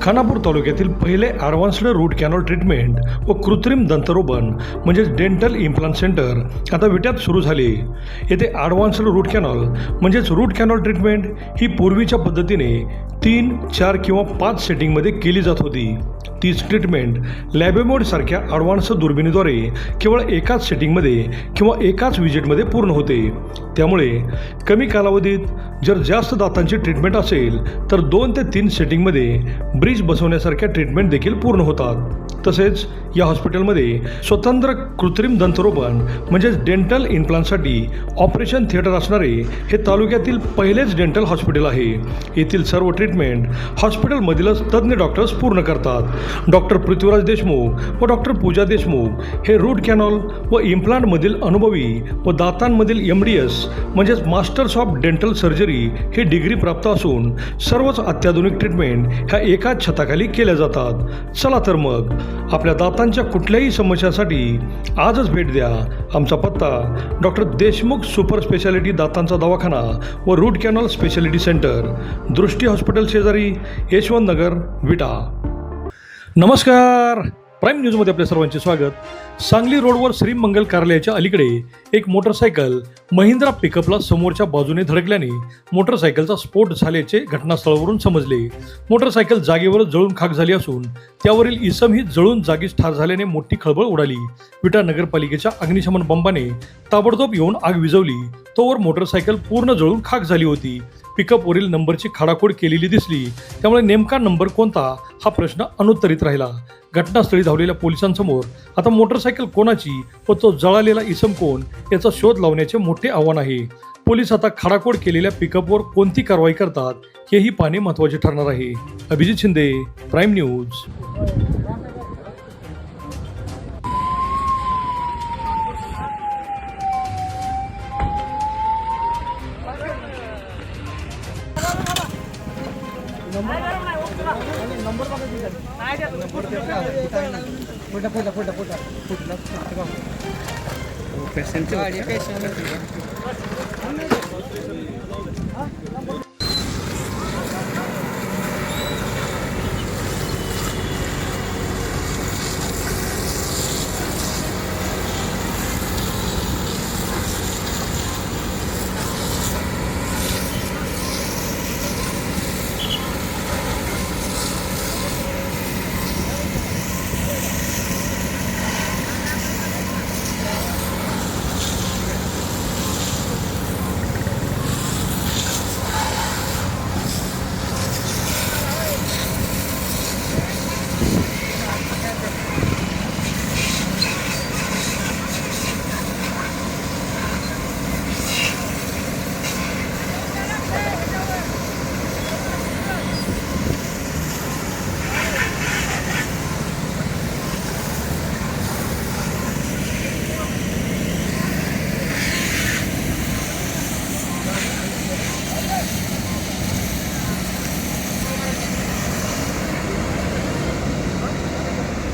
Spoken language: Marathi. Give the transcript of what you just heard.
खानापूर तालुक्यातील पहिले ॲडव्हान्स्ड रूट कॅनॉल ट्रीटमेंट व कृत्रिम दंतरोपण म्हणजेच डेंटल इम्प्लांट सेंटर आता विट्यात सुरू झाले। येथे ॲडव्हान्स्ड रूट कॅनॉल म्हणजेच रूट कॅनॉल ट्रीटमेंट ही पूर्वीच्या पद्धतीने 3, 4 किंवा 5 सेटिंगमध्ये केली जात होती। तीच ट्रीटमेंट लॅबेमोडसारख्या ॲडव्हान्स दुर्बिणीद्वारे केवळ एकाच सेटिंगमध्ये किंवा एकाच विजिटमध्ये पूर्ण होते। त्यामुळे कमी कालावधीत जर जास्त दातांची ट्रीटमेंट असेल तर 2 ते 3 सेटिंगमध्ये ब्रिज बसवण्यासारख्या ट्रीटमेंट देखील पूर्ण होतात। तसेच या हॉस्पिटलमध्ये स्वतंत्र कृत्रिम दंतरोपण म्हणजेच डेंटल इम्प्लांटसाठी ऑपरेशन थिएटर असणारे हे तालुक्यातील पहिलेच डेंटल हॉस्पिटल आहे। येथील सर्व ट्रीटमेंट हॉस्पिटलमधीलच तज्ज्ञ डॉक्टर्स पूर्ण करतात। डॉक्टर पृथ्वीराज देशमुख व डॉक्टर पूजा देशमुख हे रूट कॅनॉल व इम्प्लांटमधील अनुभवी व दातांमधील MDS म्हणजेच मास्टर्स ऑफ डेंटल सर्जरी हे डिग्री प्राप्त असून सर्वच अत्याधुनिक ट्रीटमेंट ह्या एकाच छताखाली केल्या जातात। चला तर मग आपल्या दातांच्या कुठल्याही समस्यांसाठी आजच भेट द्या। आमचा पत्ता डॉक्टर देशमुख सुपर स्पेशालिटी दातांचा दवाखाना व रूट कॅनॉल स्पेशालिटी सेंटर, दृष्टी हॉस्पिटल शेजारी, यशवंत नगर, विटा। नमस्कार, प्राईम न्यूजमध्ये आपल्या सर्वांचे स्वागत। सांगली रोडवर श्रीमंगल कार्यालयाच्या अलीकडे एक मोटरसायकल महिंद्रा पिकअपला समोरच्या बाजूने धडकल्याने मोटरसायकलचा स्फोट झाल्याचे घटनास्थळावरून समजले। मोटरसायकल जागेवरच जळून खाक झाली असून त्यावरील इसमही जळून जागीच ठार झाल्याने मोठी खळबळ उडाली। विटा नगरपालिकेच्या अग्निशमन बंबाने ताबडतोब येऊन आग विझवली, तोवर मोटरसायकल पूर्ण जळून खाक झाली होती। पिकअपवरील नंबरची खाडाखोड केलेली दिसली, त्यामुळे नेमका नंबर कोणता हा प्रश्न अनुत्तरित राहिला। घटनास्थळी धावलेल्या पोलिसांसमोर आता मोटरसायकल कोणाची व तो जळालेला इसम कोण याचा शोध लावण्याचे मोठे आव्हान आहे। पोलीस आता खाडाखोड केलेल्या पिकअपवर कोणती कारवाई करतात हेही पाहणे महत्त्वाचे ठरणार आहे। Abhijit Shinde, prime news. Patient